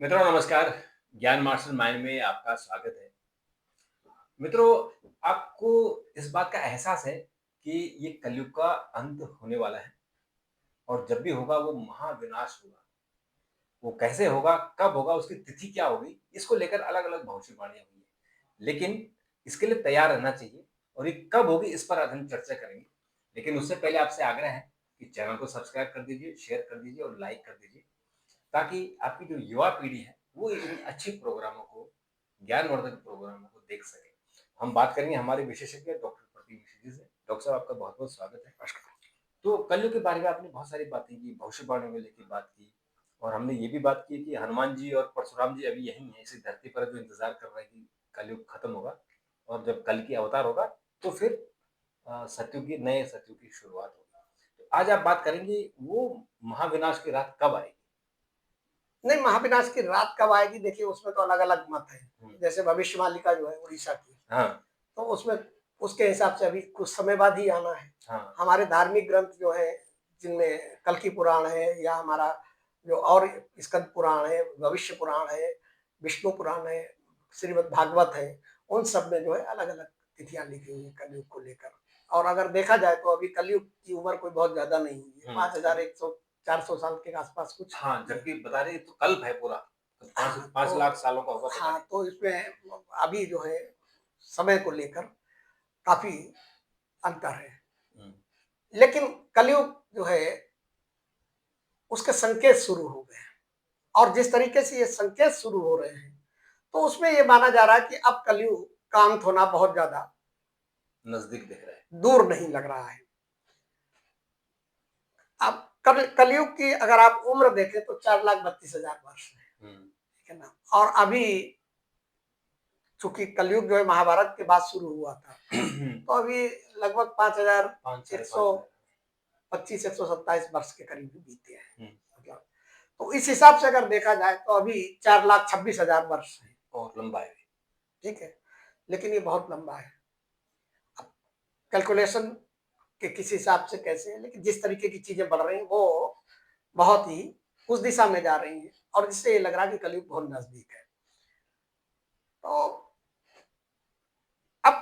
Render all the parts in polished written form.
मित्रों नमस्कार। ज्ञान मास्टर माइंड में आपका स्वागत है। मित्रों, आपको इस बात का एहसास है कि ये कलयुग का अंत होने वाला है और जब भी होगा वो महाविनाश होगा। वो कैसे होगा, कब होगा, उसकी तिथि क्या होगी, इसको लेकर अलग-अलग भविष्यवाणियाँ हुई हैं। लेकिन इसके लिए तैयार रहना चाहिए और ये कब होगी इस पर आज हम चर्चा करेंगे। लेकिन उससे पहले आपसे आग्रह है कि चैनल को सब्सक्राइब कर दीजिए, शेयर कर दीजिए और लाइक कर दीजिए। ताकि आपकी जो युवा पीढ़ी है वो इन अच्छे प्रोग्रामों को, ज्ञानवर्धक प्रोग्रामों को देख सके। हम बात करेंगे हमारे विशेषज्ञ डॉक्टर प्रदीप जी से। डॉक्टर साहब, आपका बहुत बहुत स्वागत है। तो कलयुग के बारे में आपने बहुत सारी बातें की, भविष्यवाणी को लेकर बात की और हमने ये भी बात की कि हनुमान जी और परशुराम जी अभी यही हैं इसी धरती पर जो इंतजार कर रहे हैं कि कलयुग खत्म होगा और जब कल की अवतार होगा तो फिर सतयुग की नए सतयुग की शुरुआत होगी। तो आज आप बात करेंगे वो महाविनाश की रात कब आएगी। नहीं, महाविनाश की रात कब आएगी, देखिए उसमें तो अलग-अलग मत हैं। जैसे भविष्यवाणी जो है उड़ीसा की, हाँ। तो उसमें उसके हिसाब से अभी कुछ समय बाद ही आना है। हाँ। हमारे धार्मिक ग्रंथ जो है, जिनमें कल्कि पुराण है या हमारा जो और स्कंद पुराण है, भविष्य पुराण है, विष्णु पुराण है, श्रीमद् भागवत है, उन सब में जो है अलग-अलग तिथियाँ लिखी हुई हैं कलयुग को लेकर। और अगर देखा जाए तो अभी कलयुग की उम्र कोई बहुत ज़्यादा नहीं हुई है, 5100 400 साल के आसपास कुछ हाँ, ही है। जबकि बता रहे तो कल्प है पूरा। तो 5 हाँ, 5 लाख तो सालों का होगा पता हाँ, नहीं। तो इसमें अभी जो है समय को लेकर काफ़ी अंतर है। हुँ। लेकिन कलयुग जो है उसके संकेत शुरू हो गए हैं और जिस तरीके से ये संकेत शुरू हो रहे हैं, तो उसमें ये माना जा रहा है कि अब कलयुग का अंत होना बहुत ज़्यादा नज़दीक दिख रहा है। दूर नहीं लग रहा है। अब कलयुग की अगर आप उम्र देखें तो 4,32,000 वर्ष है। हुँ। ठीक है ना? और अभी चूँकि कलयुग जो है महाभारत के बाद शुरू हुआ था, तो अभी लगभग 5 साढ़े 5 है। 5,125 127 वर्ष के करीब ही बीते हैं। हुँ। मतलब तो इस हिसाब से अगर देखा जाए तो अभी 4,26,000 वर्ष है। बहुत लंबा है। ठीक है? लेकिन ये बहुत लंबा है। अब कैलकुलेशन के किस हिसाब से कैसे है, लेकिन जिस तरीके की चीज़ें बढ़ रही हैं वो बहुत ही उस दिशा में जा रही हैं और इससे ये लग रहा है कि कलयुग बहुत नज़दीक है। तो अब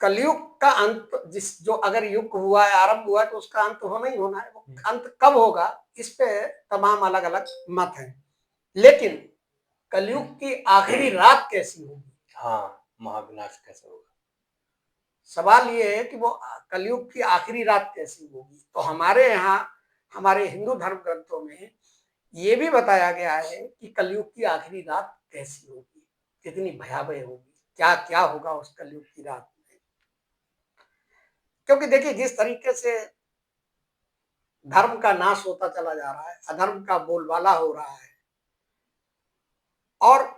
कलयुग का अंत जिस जो अगर युग हुआ है, आरंभ हुआ है तो उसका अंत होना ही होना है। वो अंत कब होगा इस पे तमाम अलग-अलग मत हैं। लेकिन कलयुग की आखिरी रात कैसी होगी? हाँ, महाविनाश कैसे होगा? सवाल ये है कि वो कलयुग की आखिरी रात कैसी होगी? तो हमारे यहाँ हमारे हिंदू धर्म ग्रंथों में ये भी बताया गया है कि कलयुग की आखिरी रात कैसी होगी, कितनी भयावह होगी, क्या-क्या होगा उस कलयुग की रात में। क्योंकि देखिए जिस तरीके से धर्म का नाश होता चला जा रहा है, अधर्म का बोलबाला हो रहा है और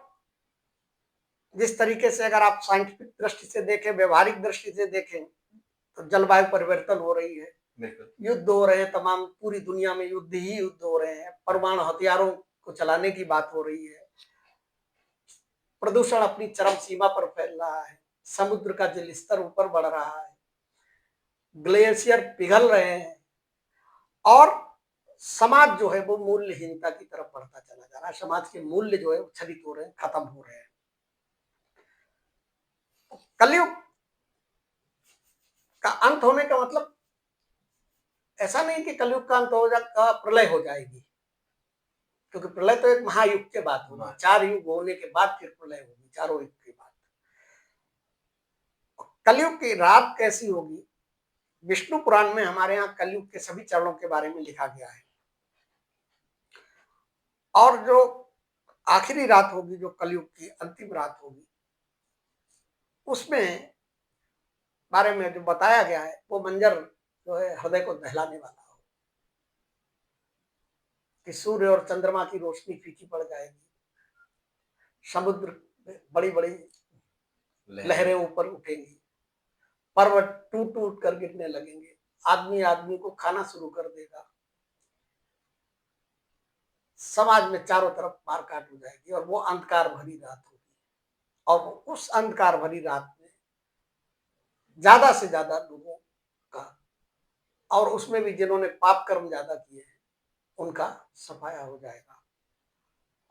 जिस तरीके से अगर आप साइंटिफिक दृष्टि से देखें, व्यवहारिक दृष्टि से देखें, तो जलवायु परिवर्तन हो रही है, युद्ध हो रहे हैं, तमाम पूरी दुनिया में युद्ध ही युद्ध हो रहे हैं, परमाणु हथियारों को चलाने की बात हो रही है, प्रदूषण अपनी चरम सीमा पर फैल रहा है, समुद्र का जल स्तर ऊपर बढ़ रहा है, ग्लेशियर पिघल रहे हैं और समाज जो है वो मूल्यहीनता की तरफ बढ़ता चला जा रहा है। समाज के मूल्य जो है वो छलित हो रहे हैं, खत्म हो रहे हैं। कलयुग का अंत होने का मतलब ऐसा नहीं कि कलयुग का अंत हो जाएगा, प्रलय हो जाएगी, क्योंकि प्रलय तो एक महायुग के बाद होगी, 4 युग होने के बाद फिर प्रलय होगी, चारों युग के बाद। कलयुग की रात कैसी होगी? विष्णु पुराण में हमारे यहाँ कलयुग के सभी चरणों के बारे में लिखा गया है और जो आखिरी रात होगी, जो कलयुग की अंतिम रात होगी, उसमें बारे में जो बताया गया है वो मंजर जो है हृदय को दहलाने वाला हो कि सूर्य और चंद्रमा की रोशनी फीकी पड़ जाएगी, समुद्र में बड़ी बड़ी लहरें ऊपर उठेंगी, पर्वत टूट टूट कर गिरने लगेंगे, आदमी आदमी को खाना शुरू कर देगा, समाज में चारों तरफ मार काट हो जाएगी और वो अंधकार भरी रात होगी। और उस अंधकार भरी रात में ज्यादा से ज्यादा लोगों का और उसमें भी जिन्होंने पाप कर्म ज्यादा किए हैं उनका सफाया हो जाएगा।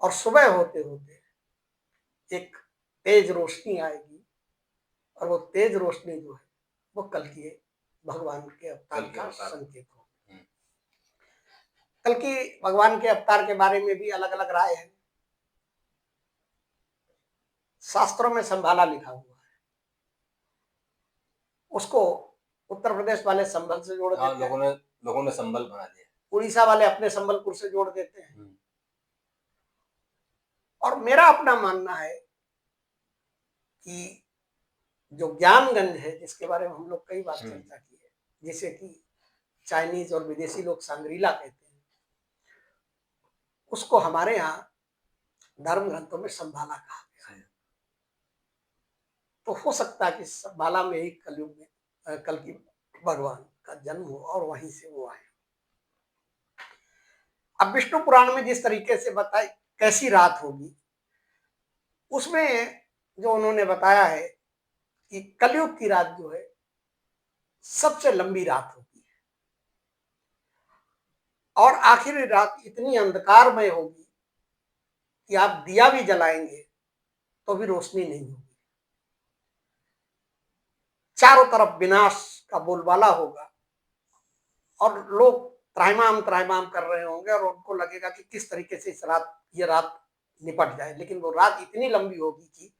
और सुबह होते होते एक तेज रोशनी आएगी, और वो तेज रोशनी जो है वो कल की भगवान के अवतार कल के का अवतार। संकेत हो। हुँ। कल की भगवान के अवतार के बारे में भी अलग अलग राय है। शास्त्रों में संभाला लिखा हुआ है, उसको उत्तर प्रदेश वाले संभल से जोड़ हाँ, देते हैं, लोगों ने संबल बना दिया। उड़ीसा वाले अपने संबलपुर से जोड़ देते हैं। हुँ। और मेरा अपना मानना है कि जो ज्ञानगंज है, जिसके बारे में हम लोग कई बार चर्चा की है, जिसे कि चाइनीज और विदेशी लोग सांग्रीला कहते हैं, उसको हमारे यहाँ धर्म ग्रंथों में संभाला कहा गया है। तो हो सकता है कि संभाला में ही कलयुग में कल की भगवान का जन्म हो और वहीं से वो आए। अब विष्णु पुराण में जिस तरीके से बताई कैसी रात होगी, उसमें जो उन्होंने बताया है कि कलयुग की रात जो है सबसे लंबी रात होगी, और आखिरी रात इतनी अंधकारमय होगी कि आप दिया भी जलाएंगे तो भी रोशनी नहीं होगी, चारों तरफ विनाश का बोलबाला होगा, और लोग त्राहिमाम त्राहिमाम कर रहे होंगे, और उनको लगेगा कि किस तरीके से ये रात निपट जाए, लेकिन वो रात इतनी लंबी होगी कि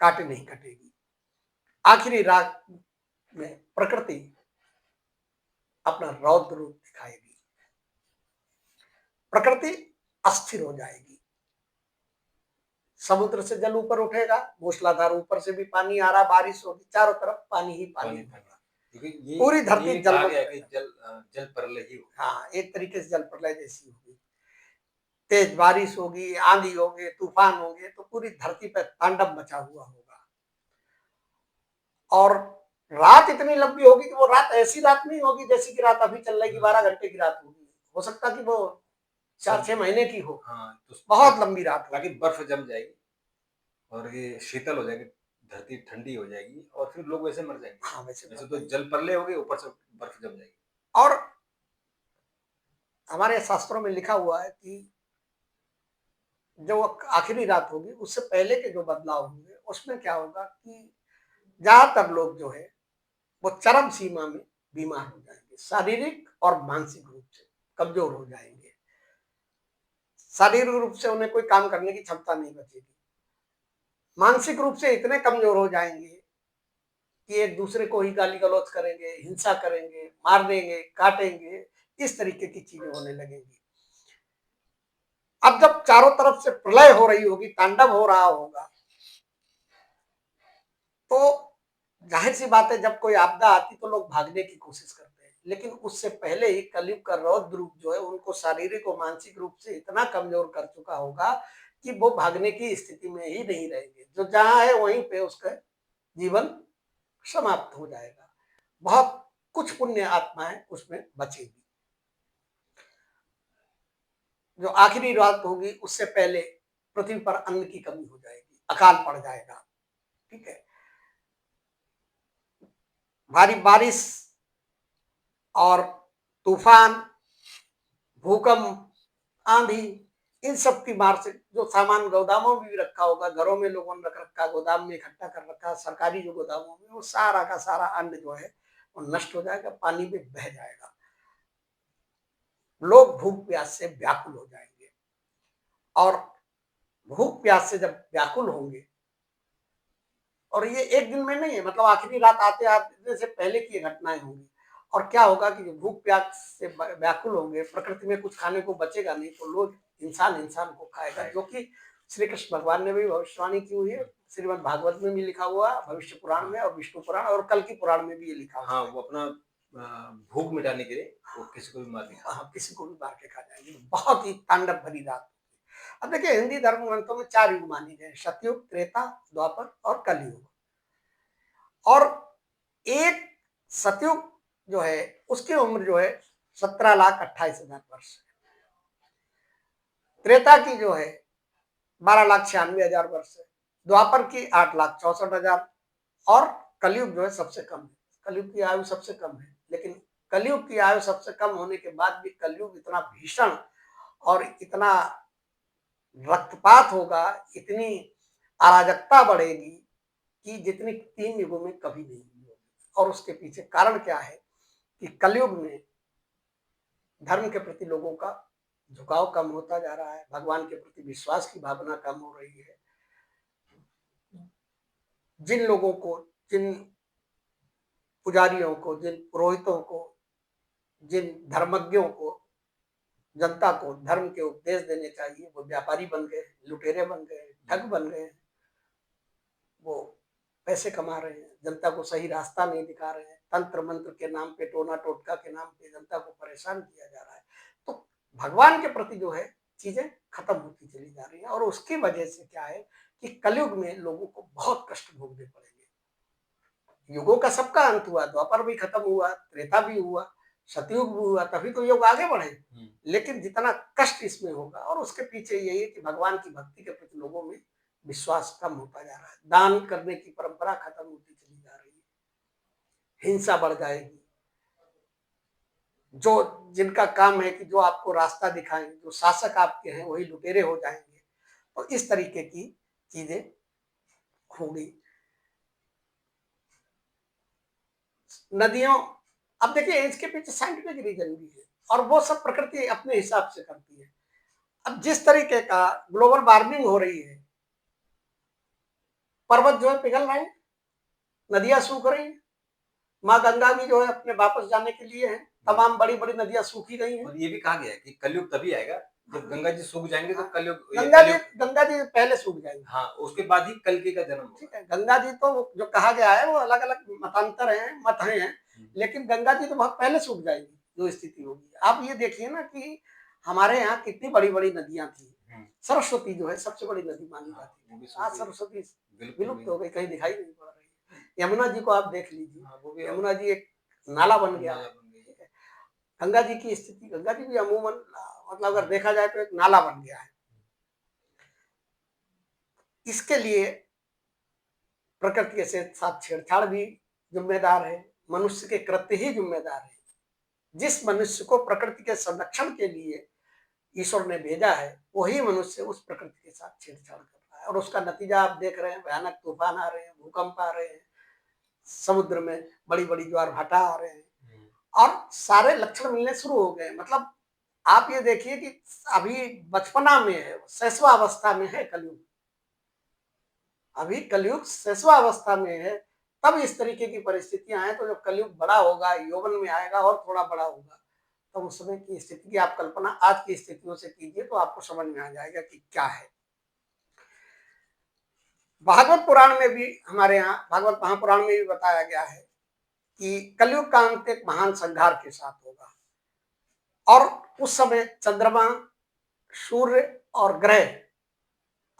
काटे नहीं कटेगी। आखिरी रात में प्रकृति अपना रौद्र रूप दिखाएगी, प्रकृति अस्थिर हो जाएगी, समुद्र से जल ऊपर उठेगा, मूसलाधार ऊपर से भी पानी आ रहा, बारिश होगी, चारों तरफ पानी ही पानी होगा, क्योंकि पूरी धरती ये कहा जलमग्न गया है कि रहेगा। जल प्रलय ही होगा। हाँ, एक तरीके से जल प्रलय जैसी होगी, तेज बारिश होगी, आंधी होगी, तूफान होंगे, तो पूरी धरती पर तांडव मचा हुआ होगा। और रात इतनी लंबी होगी कि वो रात ऐसी रात नहीं होगी जैसी कि रात अभी चल रही, 12 घंटे की रात होगी, हो सकता कि वो 4-6 महीने की हो। हाँ, तो बहुत लंबी रात होगी, ताकि बर्फ जम जाएगी और ये शीतल हो जाएगी, धरती ठंडी हो जाएगी और फिर लोग वैसे मर जाएंगे। हाँ वैसे वैसे मर तो जाएगी। जल प्रलय होगी, ऊपर से बर्फ जम जाएगी। और हमारे शास्त्रों में लिखा हुआ है कि जो आखिरी रात होगी उससे पहले के जो बदलाव होंगे, उसमें क्या होगा कि ज्यादातर लोग जो है वो चरम सीमा में बीमार हो जाएंगे, शारीरिक और मानसिक रूप से कमजोर हो जाएंगे, शारीरिक रूप से उन्हें कोई काम करने की क्षमता नहीं बचेगी, मानसिक रूप से इतने कमजोर हो जाएंगे कि एक दूसरे को ही गाली गलौज करेंगे, हिंसा करेंगे, मार देंगे, काटेंगे, इस तरीके की चीजें होने लगेंगी। अब जब चारों तरफ से प्रलय हो रही होगी, तांडव हो रहा होगा, तो जाहिर सी बात है जब कोई आपदा आती तो लोग भागने की कोशिश करते हैं, लेकिन उससे पहले ही कलयुग का रौद्र रूप जो है उनको शारीरिक और मानसिक रूप से इतना कमजोर कर चुका होगा कि वो भागने की स्थिति में ही नहीं रहेंगे, जो जहां है वहीं पे उसका जीवन समाप्त हो जाएगा, बहुत कुछ पुण्य आत्माएं उसमें बचेगी। जो आखिरी रात होगी उससे पहले पृथ्वी पर अन्न की कमी हो जाएगी, अकाल पड़ जाएगा, ठीक है, भारी बारिश और तूफान, भूकंप, आंधी, इन सब की मार से जो सामान गोदामों में भी रखा होगा, घरों में लोगों ने रख रखा, गोदाम में इकट्ठा कर रखा, सरकारी जो गोदामों में, वो सारा का सारा अन्न जो है वो नष्ट हो जाएगा, पानी में बह जाएगा, लोग भूख प्यास से व्याकुल हो जाएंगे, और भूख प्यास से जब व्याकुल होंगे, और ये एक दिन में नहीं है, मतलब आखिरी रात आते आते से पहले की घटनाएं होंगी, और क्या होगा कि भूख प्यास से व्याकुल होंगे, प्रकृति में कुछ खाने को बचेगा नहीं, तो लोग इंसान इंसान को खाएगा, जो कि श्री कृष्ण भगवान ने भी भविष्यवाणी की हुई है, श्रीमद् भागवत में भी लिखा हुआ, भविष्य पुराण में और विष्णु पुराण और कल की पुराण में भी ये लिखा हुआ। हाँ, वो अपना भूख मिटाने के लिए वो किसी को भी मार के हाँ, किसी को भी मार के खा जाएंगे, बहुत ही तांडव भरी रात। अब देखिए हिंदी धर्म ग्रंथों में 4 युग माने गए, सतयुग, त्रेता, द्वापर और कलयुग, और एक सतयुग जो है उसकी उम्र जो है 17,28,000 वर्ष, त्रेता की जो है 12,96,000 वर्ष है, द्वापर की 8,64,000, और कलयुग जो है सबसे कम है, कलयुग की आयु सबसे कम है, लेकिन कलयुग की आयु सबसे कम होने के बाद भी कलयुग इतना भीषण और इतना रक्तपात होगा, इतनी अराजकता बढ़ेगी कि जितनी 3 युगों में कभी नहीं हुई होगी। और उसके पीछे कारण क्या है कि कलयुग में धर्म के प्रति लोगों का झुकाव कम होता जा रहा है, भगवान के प्रति विश्वास की भावना कम हो रही है। जिन लोगों को, जिन पुजारियों को, जिन पुरोहितों को, जिन धर्मज्ञों को, जनता को धर्म के उपदेश देने चाहिए, वो व्यापारी बन गए, लुटेरे बन गए, ठग बन गए। वो पैसे कमा रहे हैं, जनता को सही रास्ता नहीं दिखा रहे हैं, तंत्र मंत्र के नाम पे, टोना टोटका के नाम पे जनता को परेशान किया जा रहा है। तो भगवान के प्रति जो है चीजें खत्म होती चली जा रही है, और उसकी वजह से क्या है कि कलयुग में लोगों को बहुत कष्ट भोगने पड़ेंगे। युगों का सबका अंत हुआ, द्वापर भी खत्म हुआ, त्रेता भी हुआ, सतयुग भी हुआ, तभी तो युग आगे बढ़े। लेकिन जितना कष्ट इसमें होगा, और उसके पीछे यही है कि भगवान की भक्ति के प्रति लोगों में विश्वास कम होता जा रहा है, दान करने की परंपरा खत्म होती चली जा रही है, हिंसा बढ़ जाएगी। जो जिनका काम है कि जो आपको रास्ता दिखाएं, जो शासक आपके हैं, वही लुटेरे हो जाएंगे। तो इस तरीके की चीजें होगी। नदियों, अब देखिए इसके पीछे साइंटिफिक रीजन भी है, और वो सब प्रकृति अपने हिसाब से करती है। अब जिस तरीके का ग्लोबल वार्मिंग हो रही है, पर्वत जो है पिघल रहे हैं, नदियां सूख रही हैं, माँ गंगा भी जो है अपने वापस जाने के लिए है, तमाम बड़ी बड़ी नदियां सूखी गई हैं। और ये भी कहा गया है कि कलयुग तभी आएगा जब गंगा जी सूख जाएंगे, तो कलयुग गंगा जी पहले सूख जाएंगे। हाँ, उसके बाद ही कल्कि का जन्म होगा। ठीक है, गंगा जी तो जो कहा गया है वो अलग अलग मतांतर हैं, मत हैं, लेकिन गंगा जी तो बहुत पहले सूख जाएगी जो स्थिति होगी। आप ये देखिए ना कि हमारे यहाँ कितनी बड़ी बड़ी नदियां थी। सरस्वती जो है सबसे बड़ी नदी मानी जाती है, आज सरस्वती विलुप्त हो गई, कहीं दिखाई नहीं पड़ रही। यमुना जी को आप देख लीजिए, यमुना जी एक नाला बन गया है। गंगा जी की स्थिति, गंगा जी भी अमूमन मतलब अगर देखा जाए तो एक नाला बन गया है। इसके लिए प्रकृति के साथ छेड़छाड़ भी जिम्मेदार है, मनुष्य के कृत्य ही जिम्मेदार है। जिस मनुष्य को प्रकृति के संरक्षण के लिए ईश्वर ने भेजा है, वही मनुष्य उस प्रकृति के साथ छेड़छाड़ कर रहा है, और उसका नतीजा आप देख रहे हैं, भयानक तूफान आ रहे हैं, भूकंप आ रहे हैं, समुद्र में बड़ी बड़ी ज्वार भाटा आ रहे हैं, और सारे लक्षण मिलने शुरू हो गए। मतलब आप ये देखिए कि अभी बचपना में है, शैशवावस्था में है कलयुग, अभी कलयुग शैशवावस्था में है, तब इस तरीके की परिस्थितियां हैं। तो जब कलयुग बड़ा होगा, यौवन में आएगा और थोड़ा बड़ा होगा, तो उस समय की स्थिति की आप कल्पना आज की स्थितियों से कीजिए, तो आपको समझ में आ जाएगा कि क्या है। भागवत पुराण में भी, हमारे यहाँ भागवत महापुराण में भी बताया गया है कि कलयुग का अंत एक महान संहार के साथ होगा, और उस समय चंद्रमा, सूर्य और ग्रह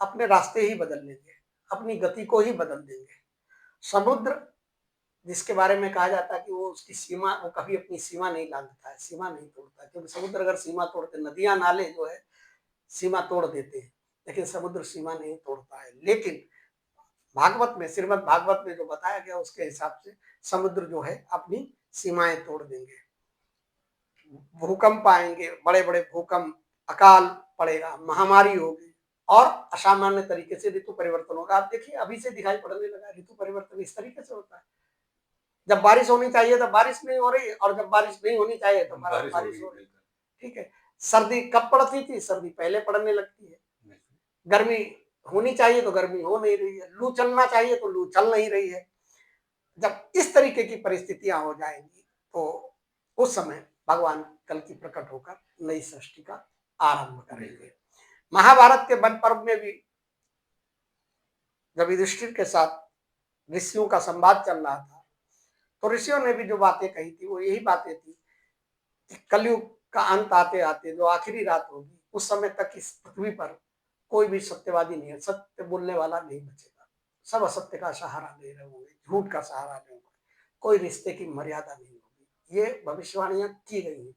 अपने रास्ते ही बदल लेंगे, अपनी गति को ही बदल देंगे। समुद्र, जिसके बारे में कहा जाता है कि वो उसकी सीमा, वो कभी अपनी सीमा नहीं लांघता है, सीमा नहीं तोड़ता, क्योंकि समुद्र अगर सीमा तोड़ते, नदियां नाले जो है सीमा तोड़ देते हैं, लेकिन समुद्र सीमा नहीं तोड़ता है। लेकिन भागवत में, श्रीमद् भागवत में जो बताया गया उसके हिसाब से समुद्र जो है अपनी सीमाएं तोड़ देंगे, भूकंप आएंगे, बड़े बड़े भूकंप, अकाल पड़ेगा, महामारी होगी, और असामान्य तरीके से ऋतु परिवर्तन होगा। आप देखिए अभी से दिखाई पड़ने लगा ऋतु परिवर्तन इस तरीके से होता है, जब बारिश होनी चाहिए तब बारिश नहीं हो रही, और जब बारिश नहीं होनी चाहिए तो बारिश हो रही। ठीक है, सर्दी कब पड़ती थी, सर्दी पहले पड़ने लगती है, गर्मी होनी चाहिए तो गर्मी हो नहीं रही है, लू चलना चाहिए तो लू चल नहीं रही है। जब इस तरीके की परिस्थितियां हो जाएंगी, तो उस समय भगवान कल की प्रकट होकर नई सृष्टि का आरंभ करेंगे। महाभारत के वन पर्व में भी जब युधिष्ठिर के साथ ऋषियों का संवाद चल रहा था, तो ऋषियों ने भी जो बातें कही थी वो यही बातें थी कि कलयुग का अंत आते आते जो आखिरी रात होगी, उस समय तक इस पृथ्वी पर कोई भी सत्यवादी नहीं है, सत्य बोलने वाला नहीं बचेगा, सब असत्य का सहारा ले रहे होंगे, झूठ का सहारा लेंगे, कोई रिश्ते की मर्यादा नहीं होगी। ये भविष्यवाणियां की गई है।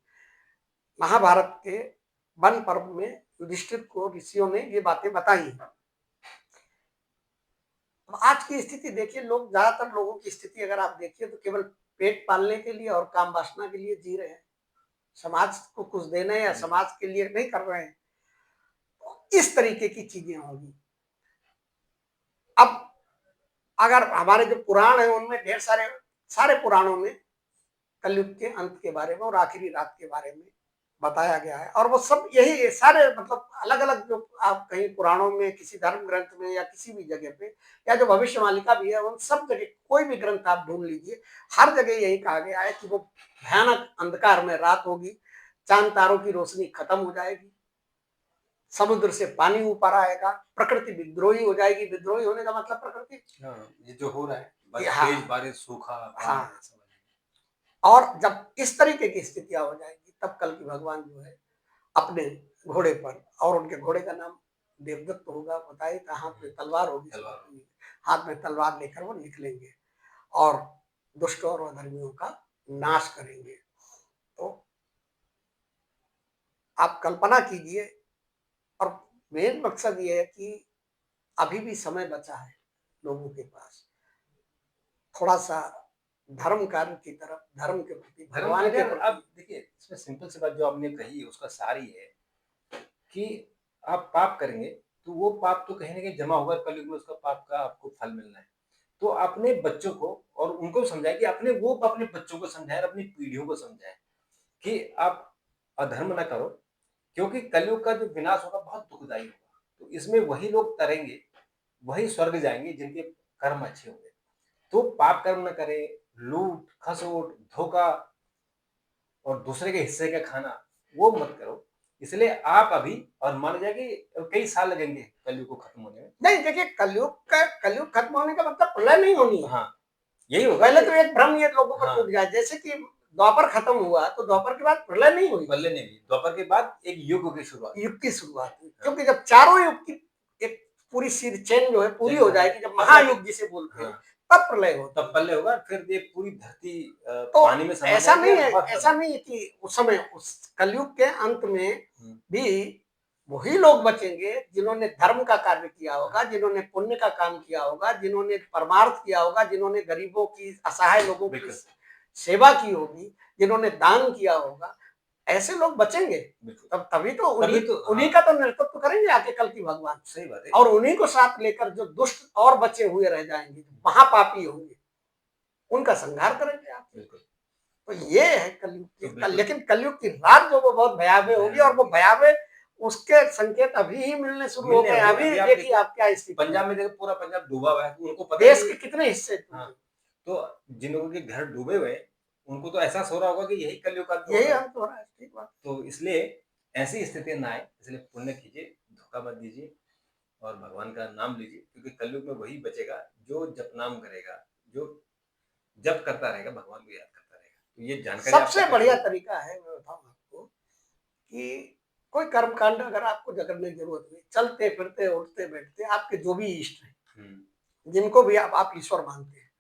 महाभारत के वन पर्व में युधिष्ठिर को ऋषियों ने ये बातें बताई हैं। आज की स्थिति देखिए, लोग, ज्यादातर लोगों की स्थिति अगर आप देखिए तो केवल पेट पालने के लिए और काम वासना के लिए जी रहे हैं, समाज को कुछ देने या समाज के लिए नहीं कर रहे हैं। तो इस तरीके की चीजें होंगी। अब अगर हमारे जो पुराण है उनमें ढेर सारे पुराणों में कलयुग के अंत के बारे में और आखिरी रात के बारे में बताया गया है, और वो सब यही सारे मतलब अलग अलग जो आप कहीं पुराणों में किसी धर्म ग्रंथ में या किसी भी जगह पे या जो भविष्यवालिका भी है उन सब जगह कोई भी ग्रंथ आप ढूंढ लीजिए, हर जगह यही कहा गया है कि वो भयानक अंधकार में रात होगी, चांद तारों की रोशनी खत्म हो जाएगी, समुद्र से पानी ऊपर आएगा, प्रकृति विद्रोही हो जाएगी। विद्रोही होने का मतलब प्रकृति, ये जो हो रहा है बस हाँ तेज बारिश, सूखा, बाढ़ हाँ, समझ लीजिए। और जब इस तरीके की स्थितियां हो जाएगी तब कल की भगवान जो है अपने घोड़े पर, और उनके घोड़े का नाम देवदत्त होगा, बताइए, हाथ में तलवार होगी, तलवार। हाथ में तलवार लेकर वो निकलेंगे और दुष्टों और अधर्मियों का नाश करेंगे। तो आप कल्पना कीजिए, और मेन मकसद ये है कि अभी भी समय बचा है लोगों के पास, थोड़ा सा धर्म कार्य की तरफ, धर्म के प्रति, धर्म भगवान के अगर प्रति। अब देखिए इसमें सिंपल सी बात जो आपने कही उसका सार ही है कि आप पाप करेंगे तो वो पाप तो कहीं न कहीं जमा होगा, कलयुग में उसका पाप का आपको फल मिलना है। तो अपने बच्चों को और उनको समझाएँ कि अपने बच्चों को समझाएँ और अपनी पीढ़ियों को समझाएँ कि आप अधर्म ना करो, क्योंकि कलयुग का जो विनाश होगा बहुत दुखदाई होगा। तो इसमें वही लोग तरेंगे, वही स्वर्ग जाएँगे जिनके कर्म अच्छे होंगे। तो पाप कर्म ना करें, लूट, खसोट, धोखा और दूसरे के हिस्से का खाना, वो मत करो। इसलिए आप अभी और मान लीजिए कि कई साल लगेंगे कलयुग को खत्म होने में। नहीं देखिए, कलयुग खत्म होने का मतलब प्रलय नहीं होनी है। हाँ, यही होगा पहले कि तो एक भ्रम ये लोगों का हाँ, टूट जाए, जैसे कि द्वापर खत्म हुआ तो द्वापर के बाद प्रलय नहीं हुई, बल्ले ने भी द्वापर के बाद एक युग की शुरुआत। युग की शुरुआत हुई, हाँ, क्योंकि जब चारों युग की एक पूरी चेन जो है पूरी हो जाएगी, जब तब महायुग जाके जिसे बोलते हैं, हाँ, तब प्रलय होती तब है। प्रलय होगा, फिर ये पूरी धरती तो पानी में समा जाएगी और बहुत ऐसा नहीं है कि उस समय उस कलयुग के अंत में हुँ, भी वही लोग बचेंगे जिन्होंने धर्म का कार्य किया होगा, जिन्होंने पुण्य का काम किया होगा, जिन्होंने परमार्थ किया होगा, जिन्होंने गरीबों की, असहाय लोगों की बिल्कुल, सेवा की होगी, जिन्होंने दान किया होगा, ऐसे लोग बचेंगे। बिल्कुल। तब तभी तो तभी तो उन्हीं हाँ, का तो नेतृत्व करेंगे आके कल की भगवान, सही बात है। और उन्हीं को साथ लेकर जो दुष्ट और बचे हुए रह जाएंगे, महापापी होंगे, उनका संहार करेंगे आप। बिल्कुल, तो ये है कलयुग तो की बिल्कुल लेकिन कलयुग की रात जो वो बहुत भयावह होगी, और वो भयानक भयावह उसके संकेत अभी ही मिलने शुरू हो मिलने गए। वाली है। अभी अभी आप देखिए देखिए आप क्या स्थिति है। पंजाब में देखो पूरा पंजाब डूबा हुआ है, तो उनको पता ही देश नहीं के है। कितने हिस्से हाँ, टूटे, तो जिन लोगों के घर डूबे हुए हैं, उनको तो एहसास हो रहा होगा कि यही कलयुग का अंत हो यही रहा है। अंत हो रहा है। ठीक बात। तो इसलिए ऐसी स्थितियाँ ना आए, इसलिए पुण्य कीजिए, धोखा मत दीजिए और भगवान का नाम लीजिए, क्योंकि कलयुग में वही बचेगा जो जपनाम करेगा, जो जप करता रहेगा, भगवान को याद करता रहेगा। तो ये जानकारी आप सबसे तक बढ़िया पहुँचाइए। तरीका है, मैं बताऊं आपको, कि कोई कर्म कांड अगर आपको जगरने की जरूरत हुई, चलते फिरते उठते बैठते आपके जो भी इष्ट हैं, हुँ, जिनको भी आप ईश्वर मानते हैं,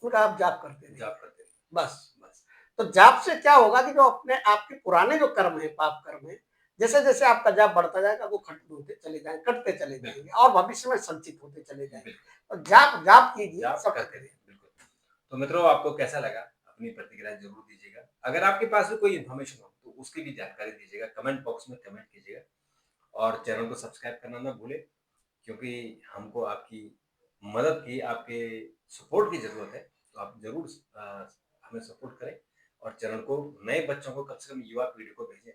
उनका आप जाप करते रहिए, जाप करते रहिए, बस। बस। तो जाप से क्या होगा कि जो अपने आपके पुराने जो कर्म है, पाप कर्म है, जैसे जैसे आपका जाप बढ़ता जाएगा वो खत्म होते चले जाएंगे, कटते चले बिल्कुल, जाएंगे और भविष्य में संचित होते चले जाएंगे। बिल्कुल, तो जाप जाप कीजिए, जाप सब करते करते रहिए, रहिए। बिल्कुल। तो मित्रों आपको कैसा लगा? अपनी प्रतिक्रिया ज़रूर दीजिएगा। अगर आपके पास भी कोई इन्फॉर्मेशन हो, तो उसकी भी जानकारी दीजिएगा, कमेंट बॉक्स में कमेंट कीजिएगा और चैनल को सब्सक्राइब करना ना भूलें, क्योंकि हमको आपकी मदद की, आपके सपोर्ट की ज़रूरत है। तो आप ज़रूर हमें सपोर्ट करें और चैनल को नए बच्चों को, कम से कम युवा पीढ़ी को भेजें,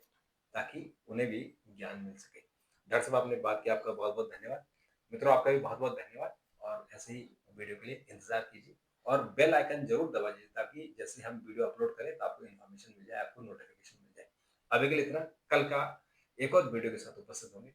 ताकि उन्हें भी ज्ञान मिल सके। डॉक्टर साहब आपने बात की, आपका बहुत-बहुत धन्यवाद। मित्रों आपका भी बहुत-बहुत धन्यवाद और ऐसे ही वीडियो के लिए इंतज़ार कीजिए और बेल आइकन ज़रूर दबा दीजिए, ताकि जैसे हम वीडियो अपलोड करें तो आपको इन्फॉर्मेशन मिल जाए, आपको नोटिफ़िकेशन मिल जाए। अभी के लिए इतना, कल का एक और वीडियो के साथ उपस्थित होंगे।